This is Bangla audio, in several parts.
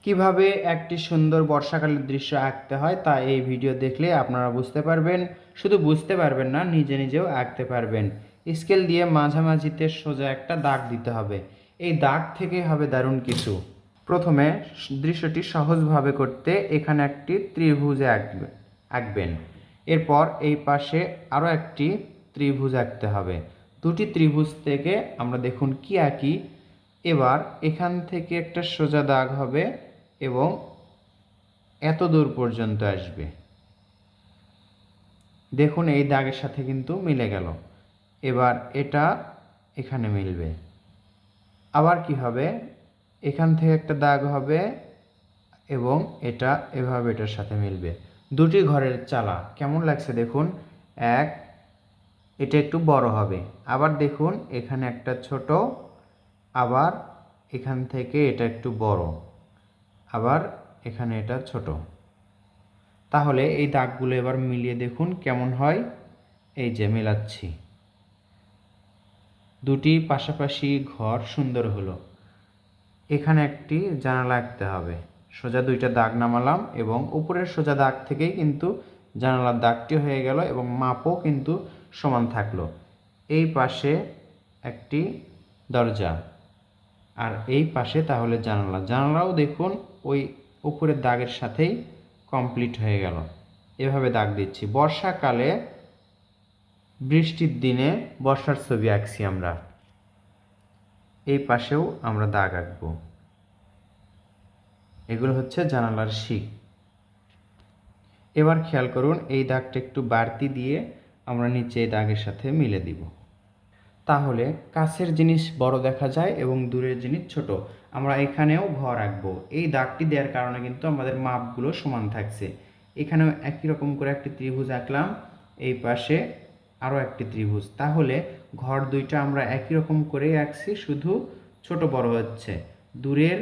কিভাবে একটি সুন্দর বর্ষাকালের দৃশ্য আঁকতে হয় তা এই ভিডিও দেখলে আপনারা বুঝতে পারবেন। শুধু বুঝতে পারবেন না, নিজে নিজেও আঁকতে পারবেন। স্কেল দিয়ে মাঝামাঝিতে সোজা একটা দাগ দিতে হবে। এই দাগ থেকে হবে দারুণ কিছু। প্রথমে দৃশ্যটি সহজভাবে করতে এখানে একটি ত্রিভুজ আঁকবেন। এরপর এই পাশে আরও একটি ত্রিভুজ আঁকতে হবে। দুটি ত্রিভুজ থেকে আমরা দেখুন কি আঁকি। এবার এখান থেকে একটা সোজা দাগ হবে এবং এত দূর পর্যন্ত আসবে। দেখুন এই দাগের সাথে কিন্তু মিলে গেল। এবার এটা এখানে মিলবে। আবার কি হবে, এখান থেকে একটা দাগ হবে এবং এটা এভাবে এটার সাথে মিলবে। দুটি ঘরের চালা কেমন লাগছে দেখুন। এক, এটা একটু বড় হবে। আবার দেখুন এখানে একটা ছোট, আবার এখান থেকে এটা একটু বড়, আবার এখানে এটা ছোট। তাহলে এই দাগগুলো এবার মিলিয়ে দেখুন কেমন হয়। এই যে মেলাচ্ছি, দুটি পাশাপাশি ঘর সুন্দর হলো। এখানে একটি জানালা আঁকতে হবে। সোজা দুইটা দাগ নামালাম এবং উপরের সোজা দাগ থেকেই কিন্তু জানালার দাগটি হয়ে গেল এবং মাপও কিন্তু সমান থাকলো। এই পাশে একটি দরজা আর এই পাশে তাহলে জানালা। জানালাও দেখুন ওই উপরের দাগের সাথেই কমপ্লিট হয়ে গেল। এভাবে দাগ দিচ্ছি। বর্ষাকালে বৃষ্টির দিনে বর্ষার ছবি আঁকছি আমরা। এই পাশেও আমরা দাগ আঁকবো। এগুলো হচ্ছে জানালার শিক। এবার খেয়াল করুন এই দাগটা একটু বাড়তি দিয়ে আমরা নিচে এই দাগের সাথে মিলে দিব। তাহলে কাছের জিনিস বড় দেখা যায় এবং দূরের জিনিস ছোট। আমরা এখানেও ঘর আঁকবো। এই দাগটি দেওয়ার কারণে কিন্তু আমাদের মাপগুলো সমান থাকছে। এখানেও একই রকম করে একটি ত্রিভুজ আঁকলাম, এই পাশে আরও একটি ত্রিভুজ। তাহলে ঘর দুইটা আমরা একই রকম করেই আঁকছি, শুধু ছোট বড় হচ্ছে। দূরের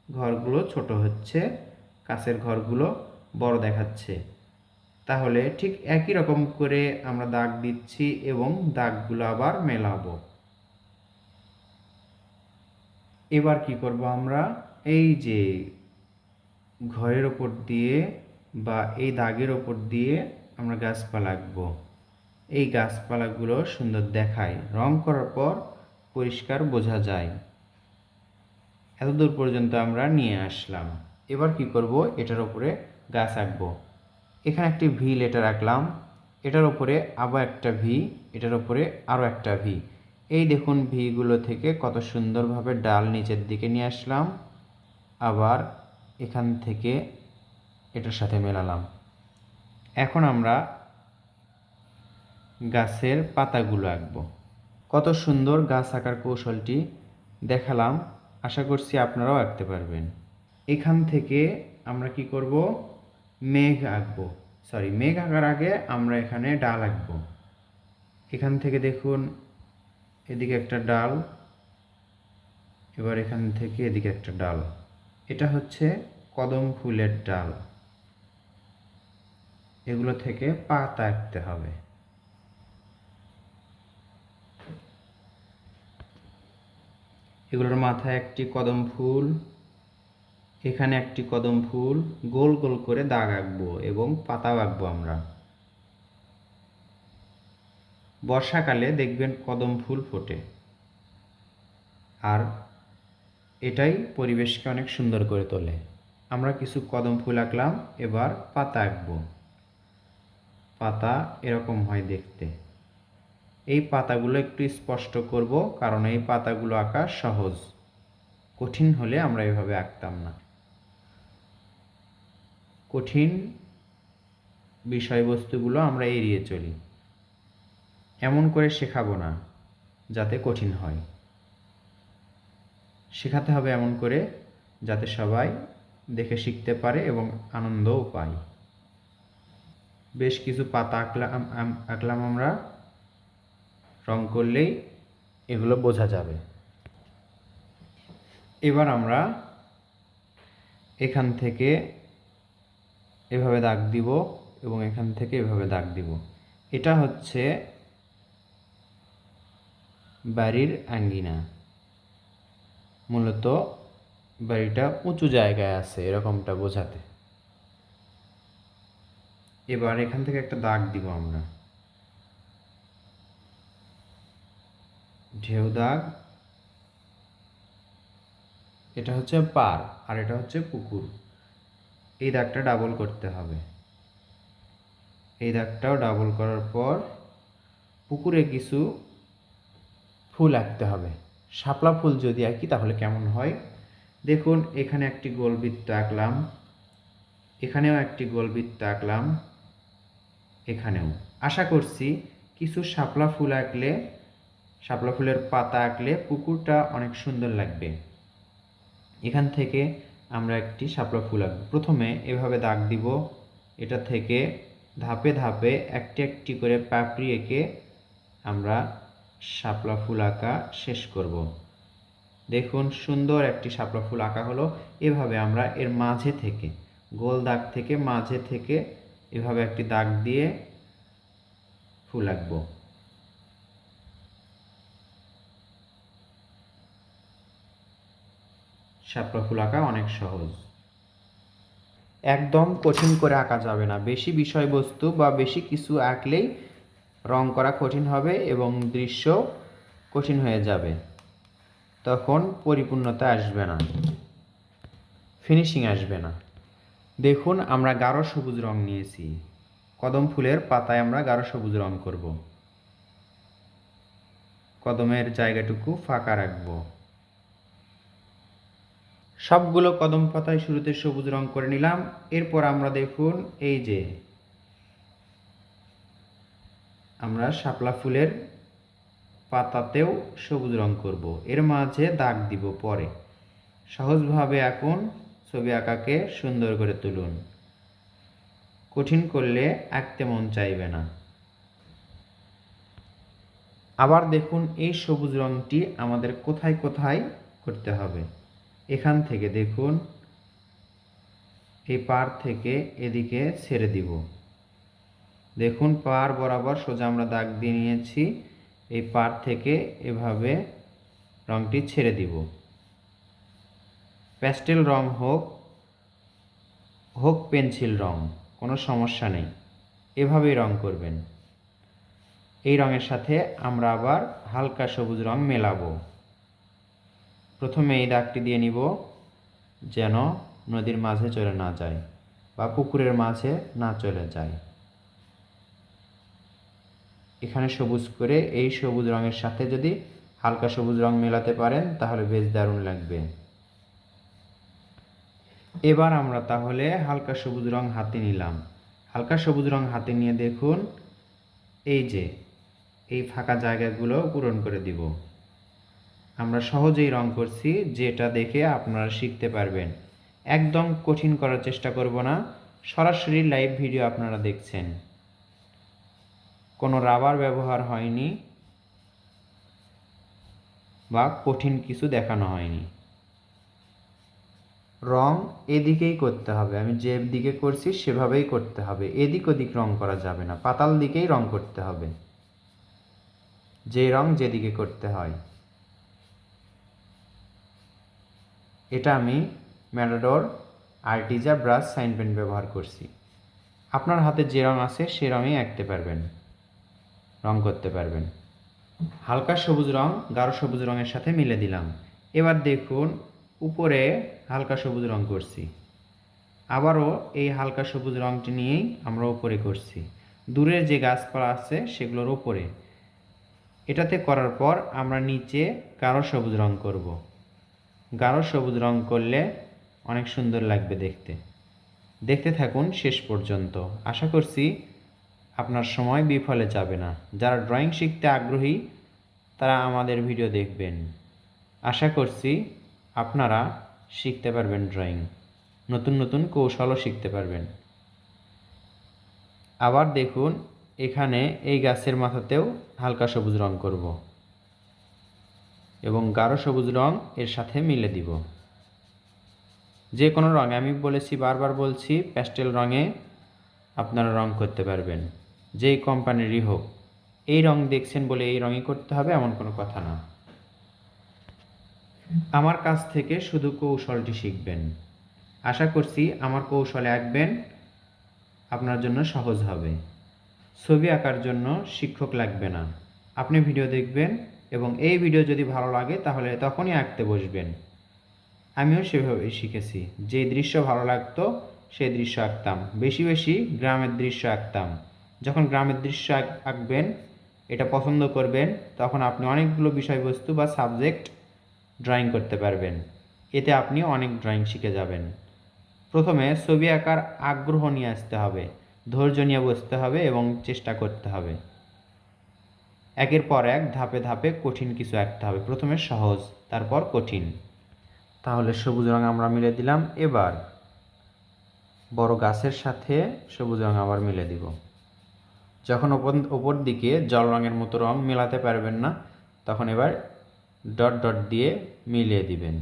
ঘরগুলো ছোট হচ্ছে, কাছের ঘরগুলো বড় দেখাচ্ছে। তাহলে ঠিক একই রকম করে আমরা দাগ দিচ্ছি এবং দাগগুলো আবার মেলাবো। এবার কি করব আমরা, এই যে ঘরের ওপর দিয়ে বা এই দাগের ওপর দিয়ে আমরা গাছপালা আঁকবো। এই গাছপালাগুলো সুন্দর দেখায়, রং করার পর পরিষ্কার বোঝা যায়। এত দূর পর্যন্ত আমরা নিয়ে আসলাম। এবার কি করব, এটার উপরে গাছ আঁকবো। এখানে একটি ভি লেটার আঁকলাম, এটার উপরে আবার একটা ভি, এটার উপরে আরও একটা ভি। এই দেখুন ভিগুলো থেকে কত সুন্দরভাবে ডাল নিচের দিকে নিয়ে আসলাম, আবার এখান থেকে এটার সাথে মেলালাম। এখন আমরা গাছের পাতাগুলো আঁকবো। কত সুন্দর গাছ আঁকার কৌশলটি দেখালাম, আশা করছি আপনারাও আঁকতে পারবেন। এখান থেকে আমরা কি করব, মেঘ আঁকবো। মেঘ আঁকার আগে আমরা এখানে ডাল আঁকবো। এখান থেকে দেখুন এদিকে একটা ডাল, এবার এখান থেকে এদিকে একটা ডাল। এটা হচ্ছে কদম ফুলের ডাল। এগুলো থেকে পাতা আঁকতে হবে। এগুলোর মাথায় একটি কদম ফুল, এখানে একটি কদম ফুল, গোল গোল করে দাগ আঁকবো এবং পাতাও আঁকবো আমরা। বর্ষাকালে দেখবেন কদম ফুল ফোটে, আর এটাই পরিবেশকে অনেক সুন্দর করে তোলে। আমরা কিছু কদম ফুল আঁকলাম, এবার পাতা আঁকবো। পাতা এরকম হয় দেখতে। এই পাতাগুলো একটু স্পষ্ট করব, কারণ এই পাতাগুলো আঁকা সহজ, কঠিন হলে আমরা এভাবে আঁকতাম না। কঠিন বিষয়বস্তুগুলো আমরা এড়িয়ে চলি। এমন করে শেখাবো না যাতে কঠিন হয়, শেখাতে হবে এমন করে যাতে সবাই দেখে শিখতে পারে এবং আনন্দও পায়। বেশ কিছু পাতা আঁকলাম আমরা, রং করলেই এগুলো বোঝা যাবে। এবার আমরা এখান থেকে এভাবে দাগ দিব এবং এখান থেকে এভাবে দাগ দিব। এটা হচ্ছে বাড়ির আঙ্গিনা। মূলত বাড়িটা উঁচু জায়গায় আছে এরকমটা বোঝাতে। এবার এখান থেকে একটা দাগ দিব আমরা, ঢেউ দাগ। এটা হচ্ছে পার আর এটা হচ্ছে পুকুর। এই দাগটা ডাবল করতে হবে। এই দাগটাও ডাবল করার পর পুকুরে কিছু ফুল আঁকতে হবে। শাপলা ফুল যদি আঁকি তাহলে কেমন হয় দেখুন। এখানে একটি গোলবৃত্ত আঁকলাম, এখানেও একটি গোলবৃত্ত আঁকলাম, এখানেও। আশা করছি কিছু শাপলা ফুল আঁকলে, শাপলা ফুলের পাতা আঁকলে পুকুরটা অনেক সুন্দর লাগবে। এখান থেকে আমরা একটি শাপলা ফুল আঁকব। প্রথমে এভাবে দাগ দিব, এটা থেকে ধাপে ধাপে একটি একটি করে পাপড়ি এঁকে আমরা শাপলা ফুল আঁকা শেষ করব। দেখুন সুন্দর একটি শাপলা ফুল আঁকা হলো। এভাবে আমরা এর মাঝে থেকে, গোল দাগ থেকে মাঝে থেকে এভাবে একটি দাগ দিয়ে ফুল আঁকবো। শাপলা ফুল আঁকা অনেক সহজ, একদম কঠিন করে আঁকা যাবে না। বেশি বিষয়বস্তু বা বেশি কিছু আঁকলেই রং করা কঠিন হবে এবং দৃশ্য কঠিন হয়ে যাবে, তখন পরিপূর্ণতা আসবে না, ফিনিশিং আসবে না। দেখুন আমরা গাঢ় সবুজ রং নিয়েছি, কদম ফুলের পাতায় আমরা গাঢ় সবুজ রং করব। কদমের জায়গাটুকু ফাঁকা রাখব। সবগুলো কদম পাতায় শুরুতে সবুজ রং করে নিলাম। এরপর আমরা দেখুন এই যে আমরা শাপলা ফুলের পাতাতেও সবুজ রং করব, এর মাঝে দাগ দিব পরে। সহজভাবে আঁকুন, ছবি আঁকাকে সুন্দর করে তুলুন। কঠিন করলে আঁকতে মন চাইবে না। আবার দেখুন এই সবুজ রংটি আমাদের কোথায় কোথায় করতে হবে। এখান থেকে দেখুন এই পার থেকে এদিকে ছেড়ে দিব। দেখুন পার বরাবর সোজা আমরা দাগ দিয়ে নিয়েছি, এই পার থেকে এভাবে রংটি ছেড়ে দিব। প্যাস্টেল রং হোক হোক পেন্সিল রং, কোনো সমস্যা নেই, এভাবেই রং করবেন। এই রঙের সাথে আমরা আবার হালকা সবুজ রং মেলাবো। প্রথমে এই দাগটি দিয়ে নিব যেন নদীর মাঝে চলে না যায় বা পুকুরের মাঝে না চলে যায়। এখানে সবুজ করে এই সবুজ রঙের সাথে যদি হালকা সবুজ রং মেলাতে পারেন তাহলে বেশ দারুণ লাগবে। এবার আমরা তাহলে হালকা সবুজ রং হাতে নিলাম। হালকা সবুজ রং হাতে নিয়ে দেখুন এই যে এই ফাঁকা জায়গাগুলো পূরণ করে দিব। আমরা সহজেই রং করছি, যেটা দেখে আপনারা শিখতে পারবেন। একদম কঠিন করার চেষ্টা করব না, সরাসরি লাইভ ভিডিও আপনারা দেখছেন, কোনো রাবার ব্যবহার হয়নি বা কঠিন কিছু দেখানো হয়নি। রং এদিকেই করতে হবে, আমি যে দিকে করছি সেভাবেই করতে হবে, এদিক ওদিক রং করা যাবে না, পাতাল দিকেই রং করতে হবে, যে রং যেদিকে করতে হয়। এটা আমি ম্যাটাডোর আর্টিজা ব্রাশ সাইন পেন ব্যবহার করছি। আপনার হাতে যে রং আছে সে রঙেই আঁকতে পারবেন, রং করতে পারবেন। হালকা সবুজ রং গাঢ় সবুজ রঙের সাথে মিলে দিলাম। এবার দেখুন উপরে হালকা সবুজ রং করছি, আবারও এই হালকা সবুজ রংটি নিয়েই আমরা উপরে করছি, দূরের যে গাছপালা আছে সেগুলোর উপরে। এটাতে করার পর আমরা নিচে গাঢ় সবুজ রং করব। গাঢ় সবুজ রং করলে অনেক সুন্দর লাগবে দেখতে। দেখতে থাকুন শেষ পর্যন্ত, আশা করছি আপনার সময় বিফলে যাবে না। যারা ড্রয়িং শিখতে আগ্রহী তারা আমাদের ভিডিও দেখবেন। আশা করছি আপনারা শিখতে পারবেন ড্রয়িং, নতুন নতুন কৌশলও শিখতে পারবেন। আবার দেখুন এখানে এই গাছের মাথাতেও হালকা সবুজ রং করব এবং গাঢ় সবুজ রং এর সাথে মিলে দিব। যে কোনো রঙে, আমি বলেছি বারবার বলছি, প্যাস্টেল রঙে আপনারা রং করতে পারবেন, যেই কোম্পানিরই হোক। এই রং দেখছেন বলে এই রঙই করতে হবে এমন কোনো কথা না। আমার কাছ থেকে শুধু কৌশলটি শিখবেন। আশা করছি আমার কৌশলে আঁকবেন, আপনার জন্য সহজ হবে। ছবি আঁকার জন্য শিক্ষক লাগবে না, আপনি ভিডিও দেখবেন এবং এই ভিডিও যদি ভালো লাগে তাহলে তখনই আঁকতে বসবেন। আমিও সেভাবেই শিখেছি, যে দৃশ্য ভালো লাগতো সেই দৃশ্য আঁকতাম, বেশি বেশি গ্রামের দৃশ্য আঁকতাম। যখন গ্রামের দৃশ্য আঁকবেন, এটা পছন্দ করবেন, তখন আপনি অনেকগুলো বিষয়বস্তু বা সাবজেক্ট ড্রয়িং করতে পারবেন। এতে আপনি অনেক ড্রয়িং শিখে যাবেন। প্রথমে ছবি আঁকার আগ্রহ নিয়ে আসতে হবে, ধৈর্য নিয়ে বসতে হবে এবং চেষ্টা করতে হবে। একের পর এক ধাপে ধাপে কঠিন কিছু আঁকতে হবে, প্রথমে সহজ তারপর কঠিন। তাহলে সবুজ রং আমরা মিলে দিলাম। এবার বড় গাছের সাথে সবুজ রং আবার মিলে দিব। যখন ওপর দিকে জল রঙের মতো রং মেলাতে পারবেন না, তখন এবার ডট ডট দিয়ে মিলিয়ে দিবেন।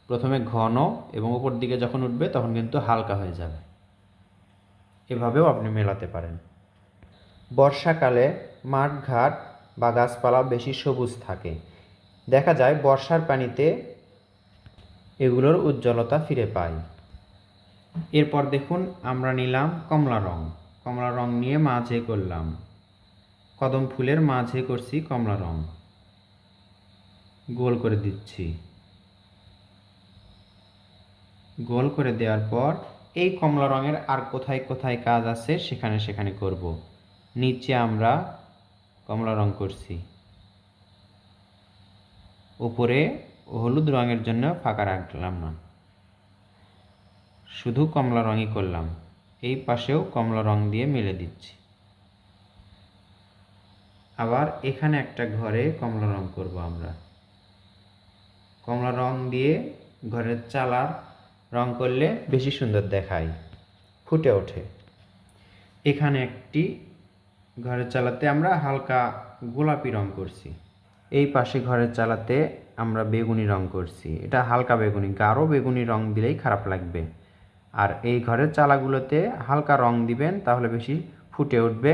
প্রথমে ঘন এবং উপর দিকে যখন উঠবে তখন কিন্তু হালকা হয়ে যাবে। এভাবেও আপনি মেলাতে পারেন। বর্ষাকালে মাঠঘাট বা গাছপালা বেশি সবুজ থাকে, দেখা যায় বর্ষার পানিতে এগুলোর উজ্জ্বলতা ফিরে পায়। এরপর দেখুন আমরা নিলাম কমলা রং। কমলা রং নিয়ে মাঝে করলাম, কদম ফুলের মাঝে করছি কমলা রং, গোল করে দিচ্ছি। গোল করে দেওয়ার পর এই কমলা রঙের আর কোথায় কোথায় কাজ আছে সেখানে সেখানে করব। নিচে আমরা কমলা রং করছি, উপরে হলুদ রঙের জন্য ফাঁকা রাখলাম না, শুধু কমলা রঙই করলাম। এই পাশেও কমলা রং দিয়ে মিলে দিচ্ছি। আবার এখানে একটা ঘরে কমলা রং করব আমরা। কমলা রং দিয়ে ঘরের চালার রং করলে বেশি সুন্দর দেখায়, ফুটে ওঠে। এখানে একটি ঘরের চালাতে আমরা হালকা গোলাপি রং করছি। এই পাশে ঘরের চালাতে আমরা বেগুনি রং করছি, এটা হালকা বেগুনি, গাঢ় বেগুনি রং দিলেই খারাপ লাগবে। আর এই ঘরের চালাগুলোতে হালকা রং দিবেন, তাহলে বেশি ফুটে উঠবে,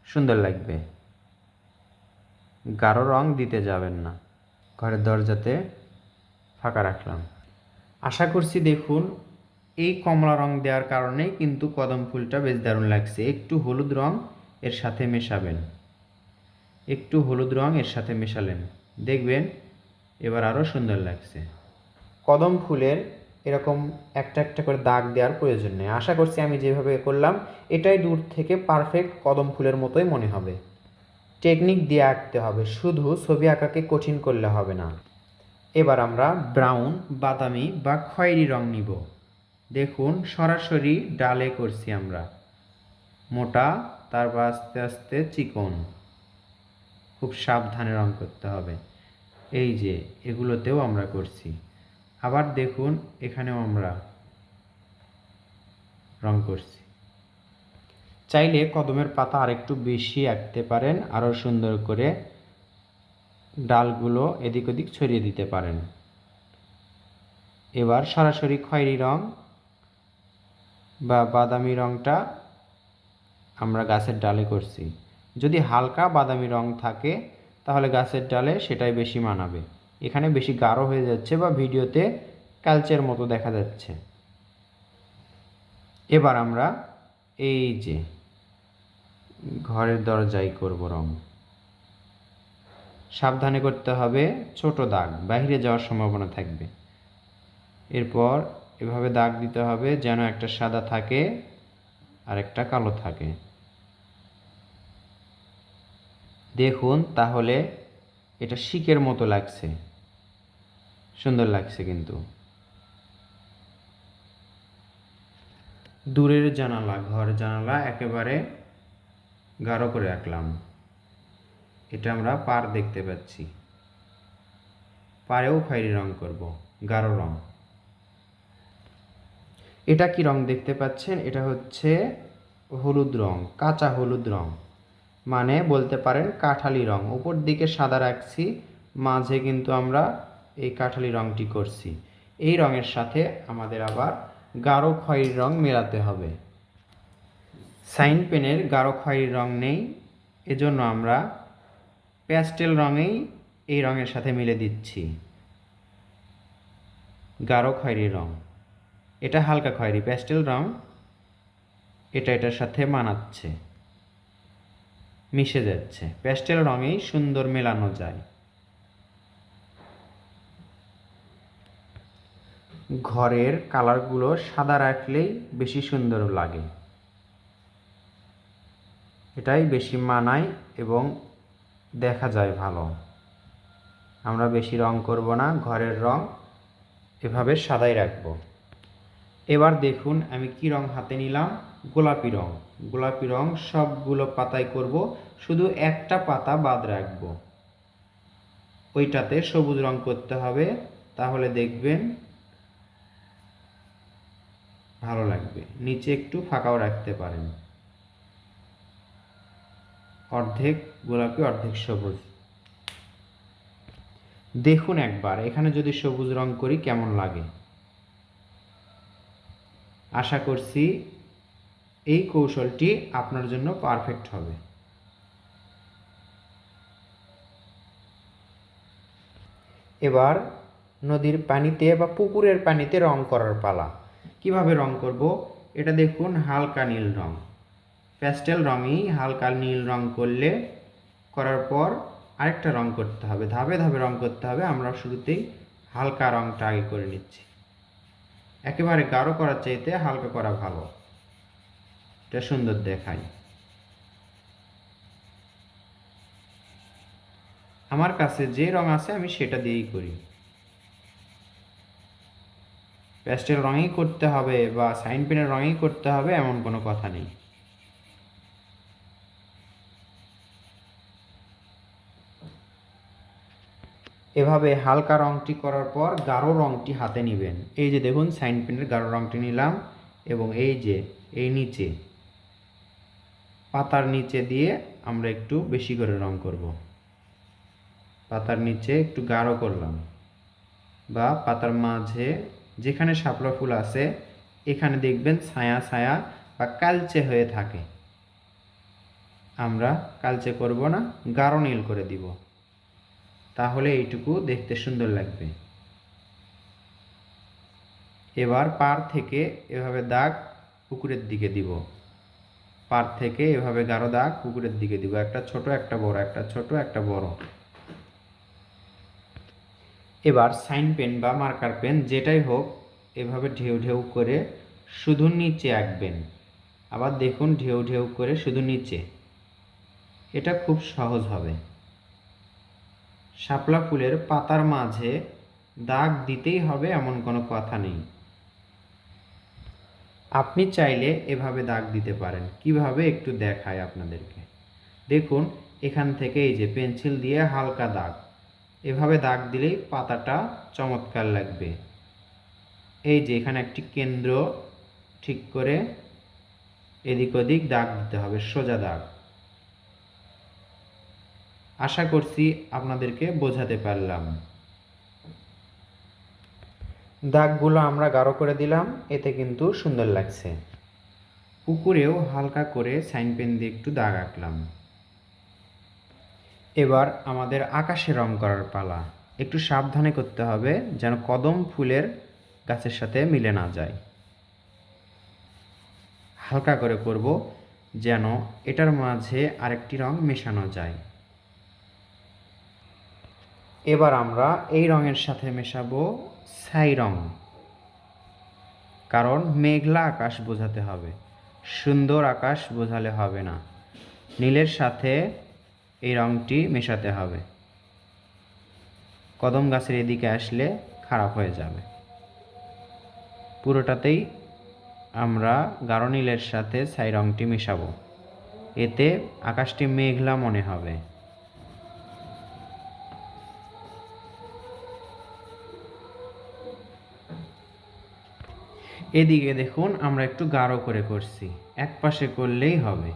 সুন্দর লাগবে। গাঢ় রং দিতে যাবেন না। ঘরের দরজাতে ফাঁকা রাখলাম। আশা করছি দেখুন এই কমলা রং দেওয়ার কারণে কিন্তু কদম ফুলটা বেশ দারুণ লাগছে। একটু হলুদ রং এর সাথে মেশাবেন, একটু হলুদ রং এর সাথে মেশালেন, দেখবেন এবার আরও সুন্দর লাগছে। কদম ফুলের এরকম একটা একটা করে দাগ দেওয়ার প্রয়োজন নেই। আশা করছি আমি যেভাবে করলাম এটাই দূর থেকে পারফেক্ট কদম ফুলের মতোই মনে হবে। টেকনিক দিয়ে আঁকতে হবে, শুধু ছবি আঁকাকে কঠিন করলে হবে না। এবার আমরা ব্রাউন, বাদামি বা খয়েরি রং নিব। দেখুন সরাসরি ডালে করছি আমরা, মোটা তারপর আস্তে আস্তে চিকন, খুব সাবধানে রং করতে হবে। এই যে এগুলোতেও আমরা করছি। আবার দেখুন এখানেও আমরা রং করছি। চাইলে কদমের পাতা আরেকটু বেশি আঁকতে পারেন, আরও সুন্দর করে ডালগুলো এদিক ওদিক ছড়িয়ে দিতে পারেন। এবার সরাসরি খয়েরি রং বা বাদামি রংটা আমরা গাছের ডালে করছি। যদি হালকা বাদামি রং থাকে তাহলে গাছের ডালে সেটাই বেশি মানাবে। এখানে বেশি গাঢ় হয়ে যাচ্ছে বা ভিডিওতে কালচের মতো দেখা যাচ্ছে। এবার আমরা এই যে ঘরের দরজায় করব রং। সাবধানে করতে হবে, ছোট দাগ, বাইরে যাওয়ার সম্ভাবনা থাকবে। এরপর এভাবে দাগ দিতে হবে যেন একটা সাদা থাকে আর একটা কালো থাকে। দেখুন তাহলে এটা শিকের মতো লাগছে, সুন্দর লাগছে। কিন্তু দূরের জানালা, ঘর জানালা একেবারে গাঢ় করে রাখলাম। এটা আমরা পার দেখতে পাচ্ছি, পাড়েও খয়েরি রং করব, গাঢ় রং। এটা কি রং দেখতে পাচ্ছেন? এটা হচ্ছে হলুদ রং, কাঁচা হলুদ রং, মানে বলতে পারেন কাঠালি রং। উপর দিকে সাদা রাখছি, মাঝে কিন্তু আমরা এই কাঠালি রংটি করছি। এই রঙের সাথে আমাদের আবার গাঢ় খয়েরি রং মেলাতে হবে। সাইন পেনের গাঢ় খয়েরি রং নেই, এজন্য আমরা প্যাস্টেল রঙেই এই রঙের সাথে মিলে দিচ্ছি গাঢ় খয়েরি রং। এটা হালকা খয়েরি প্যাস্টেল রং, এটা এটার সাথে মানাচ্ছে, মিশে যাচ্ছে। প্যাস্টেল রঙেই সুন্দর মেলানো যায়। ঘরের কালারগুলো সাদা রাখলেই বেশি সুন্দর লাগে, এটাই বেশি মানায় এবং দেখা যায় ভালো। আমরা বেশি রং করব না, ঘরের রং এভাবে সাদাই রাখব। এবার দেখুন আমি কি রং হাতে নিলাম, গোলাপি রং। গোলাপি রং সবগুলো পাতায় করব, শুধু একটা পাতা বাদ রাখব, ওইটাতে সবুজ রং করতে হবে, তাহলে দেখবেন ভালো লাগবে। নিচে একটু ফাঁকাও রাখতে পারেন, অর্ধেক গোলাপি অর্ধেক সবুজ। দেখুন একবার এখানে যদি সবুজ রং করি কেমন লাগে। আশা করছি এই কৌশলটি আপনার জন্য পারফেক্ট হবে। এবার নদীর পানিতে বা পুকুরের পানিতে রং করার পালা। কিভাবে রং করব, এটা দেখুন হালকা নীল রং, প্যাস্টেল রঙেই হালকা নীল রং করার পর আরেকটা রং করতে হবে, ধাপে ধাপে রং করতে হবে। আমরা শুরুতেই হালকা রংটা আগে করে নিচ্ছি, একেবারে গাঢ় করার চাইতে হালকা করা ভালো, এটা সুন্দর দেখায়। আমার কাছে যে রং আছে আমি সেটা দিয়েই করি। প্যাস্টেল রঙেই করতে হবে বা সাইন পেনের রঙেই করতে হবে এমন কোনো কথা নেই। এভাবে হালকা রংটি করার পর গাঢ় রংটি হাতে নেবেন। এই যে দেখুন সাইন পেনের গাঢ় রংটি নিলাম এবং এই যে এই নিচে পাতার নিচে দিয়ে আমরা একটু বেশি করে রং করব। পাতার নিচে একটু গাঢ় করলাম, বা পাতার মাঝে যেখানে শাপলা ফুল আছে এখানে দেখবেন ছায়া ছায়া বা কালচে হয়ে থাকে, আমরা কালচে করব না, গাঢ় নীল করে দিব, তাহলে এইটুকু দেখতে সুন্দর লাগবে। এবার পার থেকে এভাবে দাগ পুকুরের দিকে দিব, পার থেকে এভাবে গাঢ় দাগ পুকুরের দিকে দিব, একটা ছোট একটা বড়, একটা ছোট একটা বড়। এবার সাইন পেন বা মার্কার পেন যেটাই হোক এভাবে ঢেউ ঢেউ করে শুধু নিচে আঁকবেন। আবার দেখুন ঢেউ ঢেউ করে শুধু নিচে, এটা খুব সহজ হবে। শাপলা ফুলের পাতার মাঝে দাগ দিতেই হবে এমন কোনো কথা নেই, আপনি চাইলে এভাবে দাগ দিতে পারেন। কিভাবে একটু দেখায় আপনাদেরকে, দেখুন এখান থেকে এই যে পেন্সিল দিয়ে হালকা দাগ, এভাবে দাগ দিলেই পাতাটা চমৎকার লাগবে। এই যে এখানে একটি কেন্দ্র ঠিক করে এদিক ওদিক দাগ দিতে হবে, সোজা দাগ। আশা করছি আপনাদেরকে বোঝাতে পারলাম। দাগগুলো আমরা গাঢ় করে দিলাম, এতে কিন্তু সুন্দর লাগছে। পুকুরেও হালকা করে সাইন পেন দিয়ে একটু দাগ আঁকলাম। এবার আমাদের আকাশে রং করার পালা। একটু সাবধানে করতে হবে যেন কদম ফুলের গাছের সাথে মিলে না যায়। হালকা করে করব যেন এটার মাঝে আরেকটি রং মেশানো যায়। এবার আমরা এই রঙের সাথে মেশাবো ছাই রং, কারণ মেঘলা আকাশ বোঝাতে হবে, সুন্দর আকাশ বোঝালে হবে না। নীলের সাথে এই রঙটি মেশাতে হবে, কদম গাছের এদিকে আসলে খারাপ হয়ে যাবে। পুরোটাতেই আমরা গাঢ় নীলের সাথে ছাই রঙটি মেশাবো, এতে আকাশটি মেঘলা মনে হবে। এদিকে দেখুন আমরা একটু গাঢ় করে করছি, এক পাশে করলেই হবে,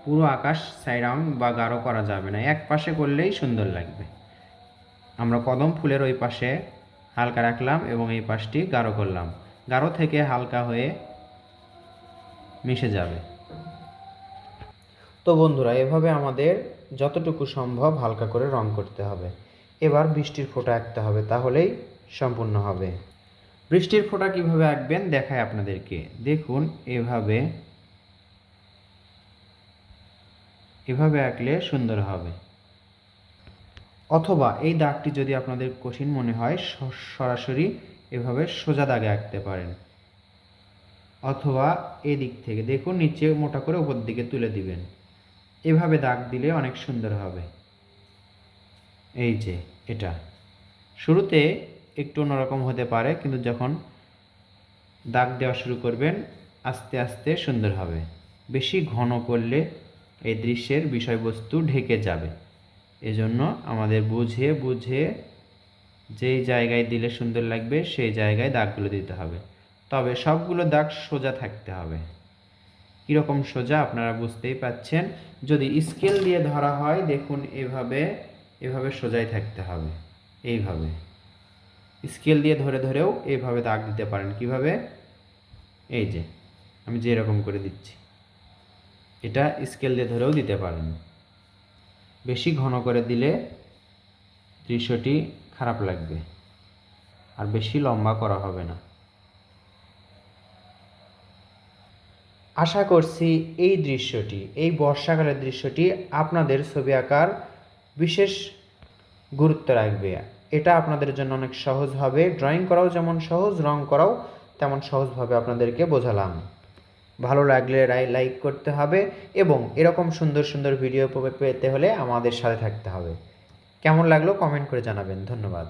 পুরো আকাশ ছাই রং বা গাঢ় করা যাবে না, এক পাশে করলেই সুন্দর লাগবে। আমরা কদম ফুলের ওই পাশে হালকা রাখলাম এবং এই পাশটি গাঢ় করলাম, গাঢ় থেকে হালকা হয়ে মিশে যাবে। তো বন্ধুরা এভাবে আমাদের যতটুকু সম্ভব হালকা করে রং করতে হবে। এবার বৃষ্টির ফোঁটা আঁকতে হবে, তাহলেই সম্পূর্ণ হবে। বৃষ্টির ফোঁটা কিভাবে আঁকবেন দেখায় আপনাদেরকে। দেখুন, এভাবে এভাবে আঁকলে সুন্দর হবে। অথবা এই দাগটি যদি আপনাদের কঠিন মনে হয়, সরাসরি এভাবে সোজা দাগে আঁকতে পারেন। অথবা এদিক থেকে দেখুন, নিচে মোটা করে উপর দিকে তুলে দিবেন। এভাবে দাগ দিলে অনেক সুন্দর হবে। এই যে এটা শুরুতে একটু অন্যরকম হতে পারে, কিন্তু যখন দাগ দেওয়া শুরু করবেন আস্তে আস্তে সুন্দর হবে। বেশি ঘন করলে এই দৃশ্যের বিষয়বস্তু ঢেকে যাবে। এজন্য আমাদের বুঝে বুঝে যেই জায়গায় দিলে সুন্দর লাগবে সেই জায়গায় দাগগুলো দিতে হবে। তবে সবগুলো দাগ সোজা থাকতে হবে। কীরকম সোজা আপনারা বুঝতেই পাচ্ছেন। যদি স্কেল দিয়ে ধরা হয়, দেখুন এভাবে এভাবে সোজাই থাকতে হবে। এইভাবে স্কেল দিয়ে ধরে ধরেও এইভাবে দাগ দিতে পারেন। কিভাবে? এই যে আমি যে এরকম করে দিচ্ছি, এটা স্কেল দিয়ে ধরেও দিতে পারেন। বেশি ঘন করে দিলে দৃশ্যটি খারাপ লাগবে, আর বেশি লম্বা করা হবে না। আশা করছি এই দৃশ্যটি, এই বর্ষাকালের দৃশ্যটি আপনাদের ছবি আঁকার বিশেষ গুরুত্ব রাখবে। এটা আপনাদের জন্য অনেক সহজ হবে। ড্রয়িং করাও যেমন সহজ, রং করাও তেমন সহজভাবে আপনাদেরকে বোঝালাম। ভালো লাগলে লাইক করতে হবে এবং এরকম সুন্দর সুন্দর ভিডিও পেতে হলে আমাদের সাথে থাকতে হবে। কেমন লাগলো কমেন্ট করে জানাবেন। ধন্যবাদ।